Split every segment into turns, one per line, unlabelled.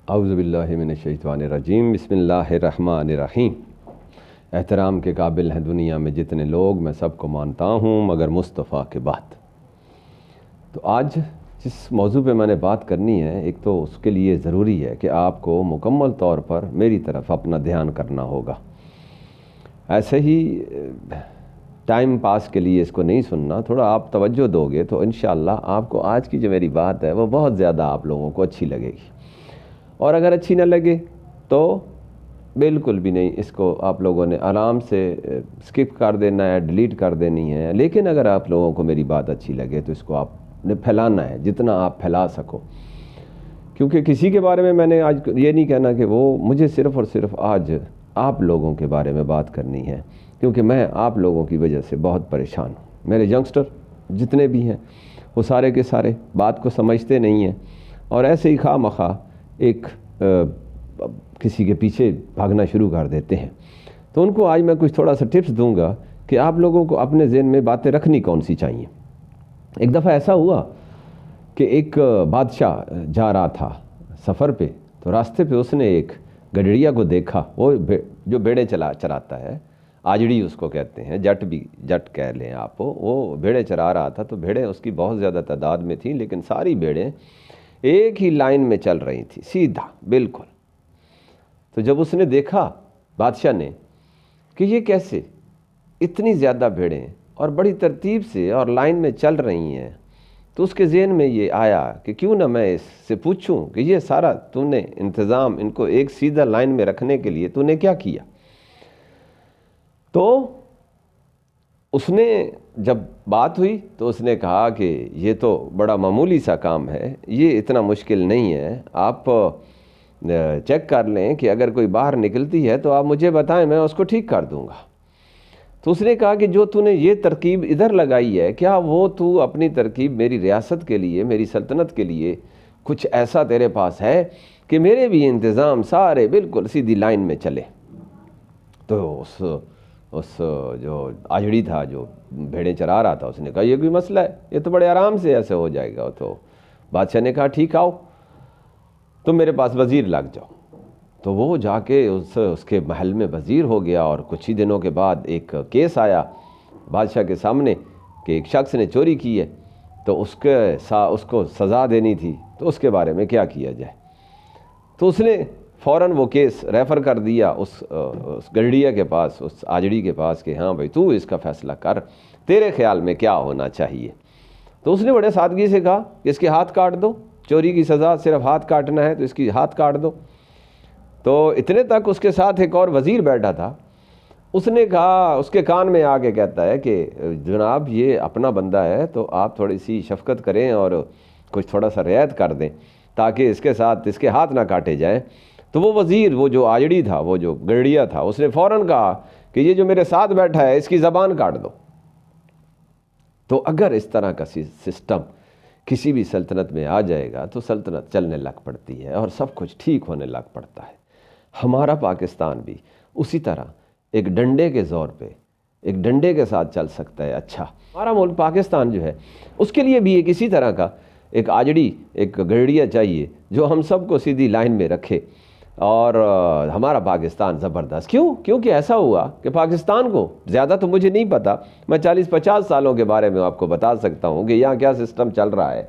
اعوذ باللہ من الشیطان الرجیم، بسم اللہ الرحمن الرحیم۔ احترام کے قابل ہیں دنیا میں جتنے لوگ، میں سب کو مانتا ہوں مگر مصطفیٰ کے بعد۔ تو آج جس موضوع پہ میں نے بات کرنی ہے، ایک تو اس کے لیے ضروری ہے کہ آپ کو مکمل طور پر میری طرف اپنا دھیان کرنا ہوگا۔ ایسے ہی ٹائم پاس کے لیے اس کو نہیں سننا، تھوڑا آپ توجہ دو گے تو انشاءاللہ آپ کو آج کی جو میری بات ہے وہ بہت زیادہ آپ لوگوں کو اچھی لگے گی، اور اگر اچھی نہ لگے تو بالکل بھی نہیں، اس کو آپ لوگوں نے آرام سے سکپ کر دینا ہے، ڈیلیٹ کر دینی ہے۔ لیکن اگر آپ لوگوں کو میری بات اچھی لگے تو اس کو آپ نے پھیلانا ہے جتنا آپ پھیلا سکو، کیونکہ کسی کے بارے میں نے آج یہ نہیں کہنا کہ وہ مجھے صرف اور صرف آج آپ لوگوں کے بارے میں بات کرنی ہے، کیونکہ میں آپ لوگوں کی وجہ سے بہت پریشان ہوں۔ میرے ینگسٹر جتنے بھی ہیں وہ سارے کے سارے بات کو سمجھتے نہیں ہیں، اور ایسے ہی خواہ مخواہ ایک کسی کے پیچھے بھاگنا شروع کر دیتے ہیں۔ تو ان کو آج میں کچھ تھوڑا سا ٹپس دوں گا کہ آپ لوگوں کو اپنے ذہن میں باتیں رکھنی کون سی چاہیے۔ ایک دفعہ ایسا ہوا کہ ایک بادشاہ جا رہا تھا سفر پہ، تو راستے پہ اس نے ایک گڈریا کو دیکھا، وہ جو بیڑے چراتا ہے، آجڑی اس کو کہتے ہیں، جٹ کہہ لیں آپ، وہ بھیڑیں چرا رہا تھا۔ تو بھیڑیں اس کی بہت زیادہ تعداد میں تھیں، لیکن ساری بھیڑیں ایک ہی لائن میں چل رہی تھی، سیدھا بالکل۔ تو جب اس نے دیکھا بادشاہ نے کہ یہ کیسے اتنی زیادہ بھیڑیں اور بڑی ترتیب سے اور لائن میں چل رہی ہیں، تو اس کے ذہن میں یہ آیا کہ کیوں نہ میں اس سے پوچھوں کہ یہ سارا تو نے انتظام ان کو ایک سیدھا لائن میں رکھنے کے لیے تو نے کیا کیا۔ تو اس نے جب بات ہوئی تو اس نے کہا کہ یہ تو بڑا معمولی سا کام ہے، یہ اتنا مشکل نہیں ہے، آپ چیک کر لیں کہ اگر کوئی باہر نکلتی ہے تو آپ مجھے بتائیں، میں اس کو ٹھیک کر دوں گا۔ تو اس نے کہا کہ جو تو نے یہ ترکیب ادھر لگائی ہے، کیا وہ تو اپنی ترکیب میری ریاست کے لیے، میری سلطنت کے لیے کچھ ایسا تیرے پاس ہے کہ میرے بھی انتظام سارے بالکل سیدھی لائن میں چلے؟ تو اس جو آجڑی تھا، جو بھیڑیں چرا رہا تھا، اس نے کہا یہ کوئی مسئلہ ہے، یہ تو بڑے آرام سے ایسے ہو جائے گا۔ تو بادشاہ نے کہا ٹھیک، آؤ تم میرے پاس وزیر لگ جاؤ۔ تو وہ جا کے اس کے محل میں وزیر ہو گیا، اور کچھ ہی دنوں کے بعد ایک کیس آیا بادشاہ کے سامنے کہ ایک شخص نے چوری کی ہے، تو اس کو سزا دینی تھی، تو اس کے بارے میں کیا کیا جائے۔ تو اس نے فوراً وہ کیس ریفر کر دیا اس گڈریا کے پاس، اس آجڑی کے پاس، کہ ہاں بھائی تو اس کا فیصلہ کر، تیرے خیال میں کیا ہونا چاہیے۔ تو اس نے بڑے سادگی سے کہا کہ اس کے ہاتھ کاٹ دو، چوری کی سزا صرف ہاتھ کاٹنا ہے تو اس کی ہاتھ کاٹ دو۔ تو اتنے تک اس کے ساتھ ایک اور وزیر بیٹھا تھا، اس نے کہا، اس کے کان میں آ کے کہتا ہے کہ جناب یہ اپنا بندہ ہے، تو آپ تھوڑی سی شفقت کریں اور کچھ تھوڑا سا رعایت کر دیں تاکہ اس کے ساتھ اس کے ہاتھ نہ کاٹے جائیں۔ تو وہ وزیر، وہ جو آجڑی تھا، وہ جو گڈریا تھا، اس نے فوراً کہا کہ یہ جو میرے ساتھ بیٹھا ہے اس کی زبان کاٹ دو۔ تو اگر اس طرح کا سسٹم کسی بھی سلطنت میں آ جائے گا تو سلطنت چلنے لگ پڑتی ہے اور سب کچھ ٹھیک ہونے لگ پڑتا ہے۔ ہمارا پاکستان بھی اسی طرح ایک ڈنڈے کے زور پہ، ایک ڈنڈے کے ساتھ چل سکتا ہے۔ اچھا، ہمارا ملک پاکستان جو ہے اس کے لیے بھی ایک اسی طرح کا ایک آجڑی، ایک گڈریا چاہیے جو ہم سب کو سیدھی لائن میں رکھے، اور ہمارا پاکستان زبردست۔ کیونکہ ایسا ہوا کہ پاکستان کو زیادہ تو مجھے نہیں پتا، میں 40-50 سالوں کے بارے میں آپ کو بتا سکتا ہوں کہ یہاں کیا سسٹم چل رہا ہے۔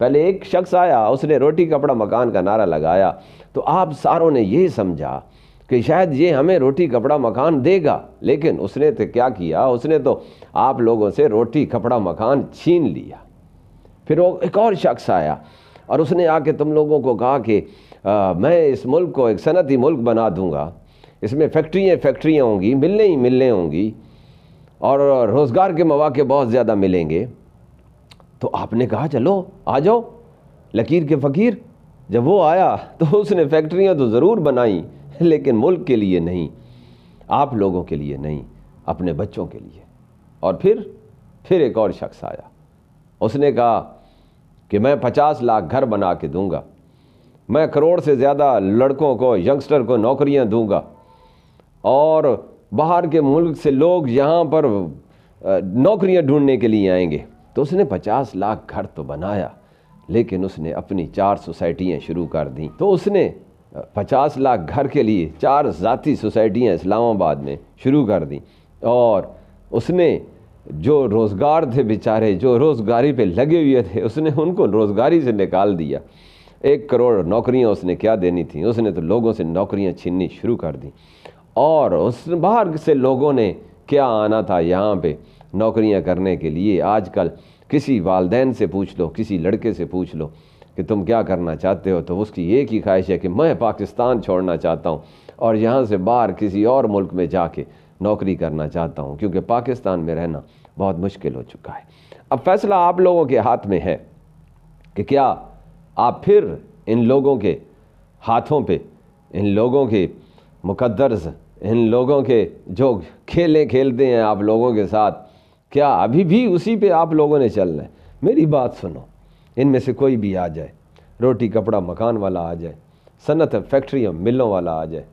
پہلے ایک شخص آیا، اس نے روٹی کپڑا مکان کا نعرہ لگایا، تو آپ ساروں نے یہ سمجھا کہ شاید یہ ہمیں روٹی کپڑا مکان دے گا، لیکن اس نے تو کیا کیا، اس نے تو آپ لوگوں سے روٹی کپڑا مکان چھین لیا۔ پھر ایک اور شخص آیا اور اس نے آ کے تم لوگوں کو کہا کہ میں اس ملک کو ایک صنعتی ملک بنا دوں گا، اس میں فیکٹریاں ہوں گی، ملیں ہوں گی، اور روزگار کے مواقع بہت زیادہ ملیں گے۔ تو آپ نے کہا چلو آ جاؤ، لکیر کے فقیر۔ جب وہ آیا تو اس نے فیکٹریاں تو ضرور بنائیں، لیکن ملک کے لیے نہیں، آپ لوگوں کے لیے نہیں، اپنے بچوں کے لیے۔ اور پھر ایک اور شخص آیا، اس نے کہا کہ میں 50 لاکھ گھر بنا کے دوں گا، میں کروڑ سے زیادہ لڑکوں کو، ینگسٹر کو نوکریاں دوں گا، اور باہر کے ملک سے لوگ یہاں پر نوکریاں ڈھونڈنے کے لیے آئیں گے۔ تو اس نے 50 لاکھ گھر تو بنایا، لیکن اس نے اپنی 4 سوسائٹیاں شروع کر دیں۔ تو اس نے 50 لاکھ گھر کے لیے 4 ذاتی سوسائٹیاں اسلام آباد میں شروع کر دیں، اور اس نے جو روزگار تھے بیچارے، جو روزگاری پہ لگے ہوئے تھے، اس نے ان کو روزگاری سے نکال دیا۔ 1 کروڑ نوکریاں اس نے کیا دینی تھیں، اس نے تو لوگوں سے نوکریاں چھیننی شروع کر دیں، اور اس باہر سے لوگوں نے کیا آنا تھا یہاں پہ نوکریاں کرنے کے لیے۔ آج کل کسی والدین سے پوچھ لو، کسی لڑکے سے پوچھ لو کہ تم کیا کرنا چاہتے ہو، تو اس کی ایک ہی خواہش ہے کہ میں پاکستان چھوڑنا چاہتا ہوں اور یہاں سے باہر کسی اور ملک میں جا کے نوکری کرنا چاہتا ہوں، کیونکہ پاکستان میں رہنا بہت مشکل ہو چکا ہے۔ اب فیصلہ آپ لوگوں کے ہاتھ میں ہے کہ کیا آپ پھر ان لوگوں کے ہاتھوں پہ، ان لوگوں کے مقدرز، ان لوگوں کے جو کھیلیں کھیلتے ہیں آپ لوگوں کے ساتھ، کیا ابھی بھی اسی پہ آپ لوگوں نے چلنا ہے؟ میری بات سنو، ان میں سے کوئی بھی آ جائے، روٹی کپڑا مکان والا آ جائے، صنعت فیکٹریوں ملوں والا آ جائے،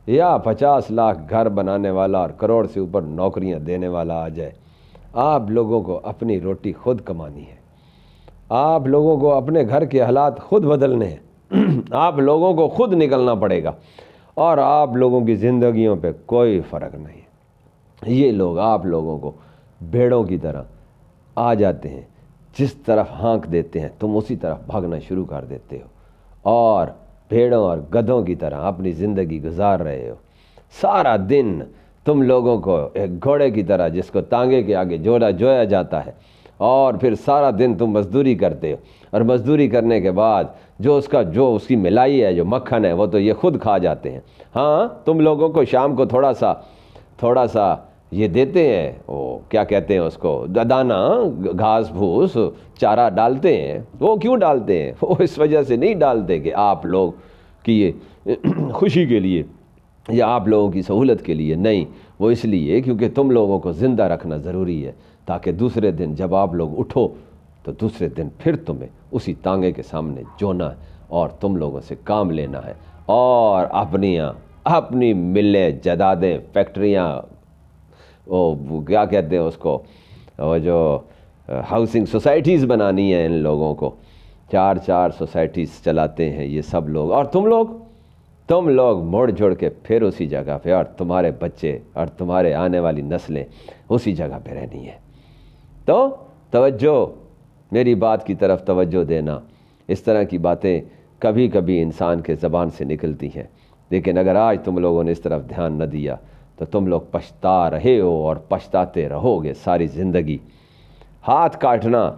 یا 50 لاکھ گھر بنانے والا اور کروڑ سے اوپر نوکریاں دینے والا آ جائے، آپ لوگوں کو اپنی روٹی خود کمانی ہے، آپ لوگوں کو اپنے گھر کے حالات خود بدلنے ہیں، آپ لوگوں کو خود نکلنا پڑے گا، اور آپ لوگوں کی زندگیوں پہ کوئی فرق نہیں ہے۔ یہ لوگ آپ لوگوں کو بھیڑوں کی طرح آ جاتے ہیں، جس طرف ہانک دیتے ہیں تم اسی طرف بھاگنا شروع کر دیتے ہو، اور بھیڑوں اور گدھوں کی طرح اپنی زندگی گزار رہے ہو۔ سارا دن تم لوگوں کو ایک گھوڑے کی طرح جس کو تانگے کے آگے جویا جاتا ہے، اور پھر سارا دن تم مزدوری کرتے ہو، اور مزدوری کرنے کے بعد جو اس کی ملائی ہے، جو مکھن ہے، وہ تو یہ خود کھا جاتے ہیں۔ ہاں، تم لوگوں کو شام کو تھوڑا سا یہ دیتے ہیں، وہ کیا کہتے ہیں اس کو، دانہ، گھاس پھوس، چارہ ڈالتے ہیں۔ وہ کیوں ڈالتے ہیں؟ وہ اس وجہ سے نہیں ڈالتے کہ آپ لوگ کی یہ خوشی کے لیے یا آپ لوگوں کی سہولت کے لیے، نہیں، وہ اس لیے کیونکہ تم لوگوں کو زندہ رکھنا ضروری ہے، تاکہ دوسرے دن جب آپ لوگ اٹھو تو دوسرے دن پھر تمہیں اسی تانگے کے سامنے جونا ہے، اور تم لوگوں سے کام لینا ہے، اور اپنی ملیں، جدادیں، فیکٹریاں، وہ کیا کہتے ہیں اس کو، وہ جو ہاؤسنگ سوسائٹیز بنانی ہیں ان لوگوں کو، 4 سوسائٹیز چلاتے ہیں یہ سب لوگ، اور تم لوگ مڑ جڑ کے پھر اسی جگہ پہ، اور تمہارے بچے اور تمہارے آنے والی نسلیں اسی جگہ پہ رہنی ہیں۔ تو توجہ، میری بات کی طرف توجہ دینا۔ اس طرح کی باتیں کبھی کبھی انسان کے زبان سے نکلتی ہیں، لیکن اگر آج تم لوگوں نے اس طرف دھیان نہ دیا تو تم لوگ پچھتا رہے ہو اور پچھتاتے رہو گے ساری زندگی۔ ہاتھ کاٹنا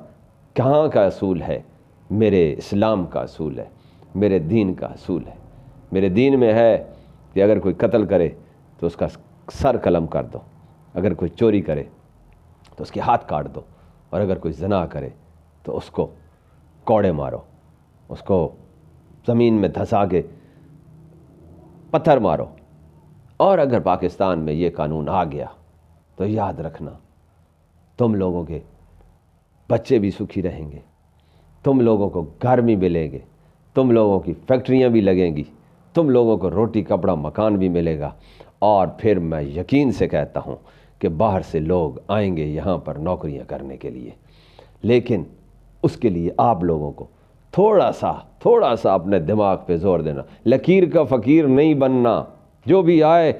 کہاں کا اصول ہے؟ میرے اسلام کا اصول ہے، میرے دین کا اصول ہے۔ میرے دین میں ہے کہ اگر کوئی قتل کرے تو اس کا سر قلم کر دو، اگر کوئی چوری کرے تو اس کے ہاتھ کاٹ دو، اور اگر کوئی زنا کرے تو اس کو کوڑے مارو، اس کو زمین میں دھسا کے پتھر مارو۔ اور اگر پاکستان میں یہ قانون آ گیا تو یاد رکھنا، تم لوگوں کے بچے بھی سکھی رہیں گے، تم لوگوں کو گھر بھی ملیں گے، تم لوگوں کی فیکٹریاں بھی لگیں گی، تم لوگوں کو روٹی کپڑا مکان بھی ملے گا، اور پھر میں یقین سے کہتا ہوں کہ باہر سے لوگ آئیں گے یہاں پر نوکریاں کرنے کے لیے۔ لیکن اس کے لیے آپ لوگوں کو تھوڑا سا اپنے دماغ پہ زور دینا، لکیر کا فقیر نہیں بننا۔ جو بھی آئے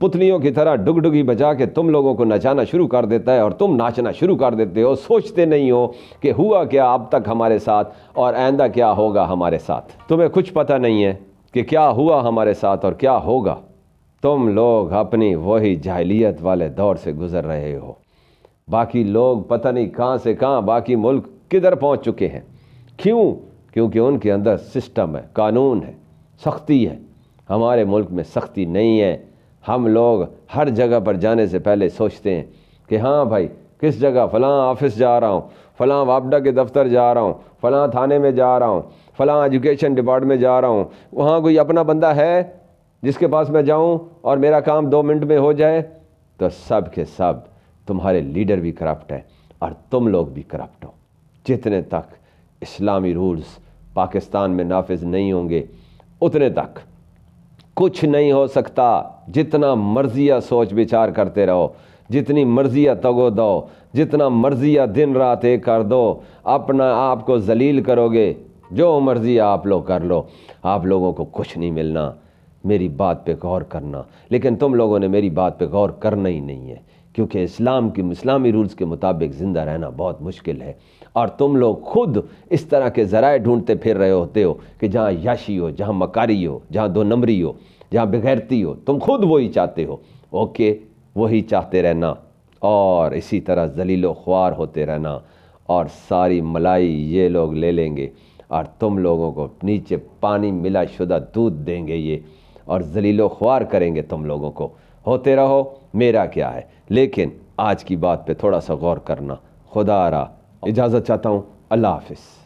پتلیوں کی طرح ڈگڈگی بجا کے تم لوگوں کو نچانا شروع کر دیتا ہے، اور تم ناچنا شروع کر دیتے ہو، سوچتے نہیں ہو کہ ہوا کیا اب تک ہمارے ساتھ اور آئندہ کیا ہوگا ہمارے ساتھ۔ تمہیں کچھ پتہ نہیں ہے کہ کیا ہوا ہمارے ساتھ اور کیا ہوگا۔ تم لوگ اپنی وہی جاہلیت والے دور سے گزر رہے ہو۔ باقی لوگ پتہ نہیں کہاں سے کہاں، باقی ملک کدھر پہنچ چکے ہیں۔ کیوں؟ کیونکہ ان کے اندر سسٹم ہے، قانون ہے، سختی ہے۔ ہمارے ملک میں سختی نہیں ہے۔ ہم لوگ ہر جگہ پر جانے سے پہلے سوچتے ہیں کہ ہاں بھائی، کس جگہ، فلاں آفس جا رہا ہوں، فلاں وابڈا کے دفتر جا رہا ہوں، فلاں تھانے میں جا رہا ہوں، فلاں ایجوکیشن ڈپارٹمنٹ میں جا رہا ہوں، وہاں کوئی اپنا بندہ ہے جس کے پاس میں جاؤں اور میرا کام 2 منٹ میں ہو جائے؟ تو سب کے سب تمہارے لیڈر بھی کرپٹ ہے، اور تم لوگ بھی کرپٹ ہو۔ جتنے تک اسلامی رولز پاکستان میں نافذ نہیں ہوں گے اتنے تک کچھ نہیں ہو سکتا۔ جتنا مرضیہ سوچ بچار کرتے رہو، جتنی مرضیہ تگو دو، جتنا مرضیہ دن رات ایک کر دو، اپنا آپ کو ذلیل کرو گے، جو مرضی آپ لوگ کر لو، آپ لوگوں کو کچھ نہیں ملنا، میری بات پہ غور کرنا۔ لیکن تم لوگوں نے میری بات پہ غور کرنا ہی نہیں ہے، کیونکہ اسلامی رولز کے مطابق زندہ رہنا بہت مشکل ہے، اور تم لوگ خود اس طرح کے ذرائع ڈھونڈتے پھر رہے ہوتے ہو کہ جہاں یاشی ہو، جہاں مکاری ہو، جہاں دو نمبری ہو، جہاں بغیرتی ہو، تم خود وہی چاہتے ہو۔ اوکے، وہی چاہتے رہنا اور اسی طرح ذلیل و خوار ہوتے رہنا، اور ساری ملائی یہ لوگ لے لیں گے اور تم لوگوں کو نیچے پانی ملا شدہ دودھ دیں گے یہ، اور ذلیل و خوار کریں گے تم لوگوں کو۔ ہوتے رہو، میرا کیا ہے، لیکن آج کی بات پہ تھوڑا سا غور کرنا۔ خدا را اجازت چاہتا ہوں، اللہ حافظ۔